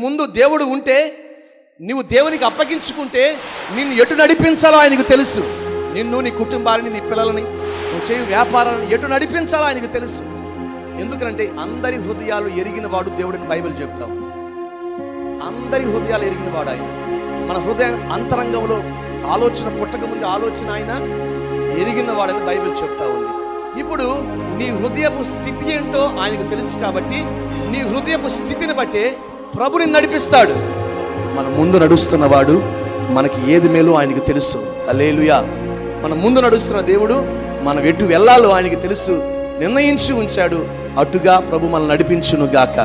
ముందు దేవుడు ఉంటే, నీవు దేవునికి అప్పగించుకుంటే నిన్ను ఎటు నడిపించాలో ఆయనకు తెలుసు. నిన్ను, నీ కుటుంబాన్ని, నీ పిల్లలని, నువ్వు చేయు వ్యాపారాన్ని ఎటు నడిపించాలో ఆయనకు తెలుసు. ఎందుకంటే అందరి హృదయాలు ఎరిగిన వాడు దేవుడిని బైబిల్ చెప్తాం. అందరి హృదయాలు ఎరిగిన వాడు ఆయన. మన హృదయ అంతరంగంలో ఆలోచన పుట్టక ముందు ఆలోచన ఆయన ఎరిగిన వాడని బైబిల్ చెప్తా ఉంది. ఇప్పుడు నీ హృదయపు స్థితి ఏంటో ఆయనకు తెలుసు కాబట్టి నీ హృదయపు స్థితిని బట్టే ప్రభుని నడిపిస్తాడు. మన ముందు నడుస్తున్నవాడు, మనకి ఏది మేలో ఆయనకు తెలుసు. హల్లెలూయా. మన ముందు నడుస్తున్న దేవుడు మనం ఎటు వెళ్ళాలో ఆయనకి తెలుసు, నిర్ణయించి ఉంచాడు. అటుగా ప్రభు మనల్ని నడిపించును గాక.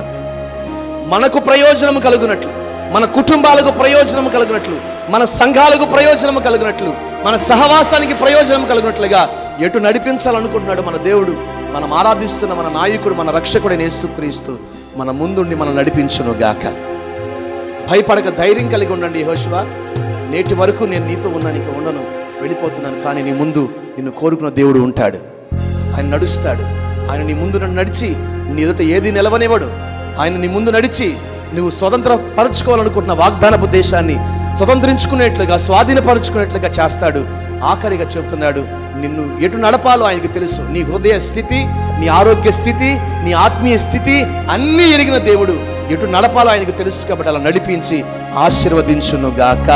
మనకు ప్రయోజనము కలుగునట్లు, మన కుటుంబాలకు ప్రయోజనము కలుగునట్లు, మన సంఘాలకు ప్రయోజనము కలుగునట్లు, మన సహవాసానికి ప్రయోజనం కలుగునట్లుగా ఎటు నడిపించాలనుకుంటున్నాడు మన దేవుడు. మనం ఆరాధిస్తున్న మన నాయకుడు, మన రక్షకుడైన యేసుక్రీస్తు మన ముందుండి మనం నడిపించును గాక. భయపడక ధైర్యం కలిగి ఉండండి. యెహోషువ, నేటి వరకు నేను నీతో ఉన్నాను, ఇక ఉండను, వెళ్ళిపోతున్నాను, కానీ నీ ముందు నిన్ను కోరుకున్న దేవుడు ఉంటాడు. ఆయన నడుస్తాడు. ఆయన నీ ముందు నడిచి నీ ఎదుట ఏది నిలవనివ్వడు. ఆయన నీ ముందు నడిచి నువ్వు స్వతంత్ర పరుచుకోవాలనుకుంటున్న వాగ్దానపు దేశాన్ని స్వతంత్రించుకునేట్లుగా, స్వాధీనపరుచుకునేట్లుగా చేస్తాడు. ఆఖరిగా చెప్తున్నాడు, నిన్ను ఎటు నడపాలో ఆయనకు తెలుసు. నీ హృదయ స్థితి, నీ ఆరోగ్య స్థితి, నీ ఆత్మీయ స్థితి అన్నీ ఎరిగిన దేవుడు. ఎటు నడపాలో ఆయనకు తెలుసు కాబట్టి అలా నడిపించి ఆశీర్వదించును గాక.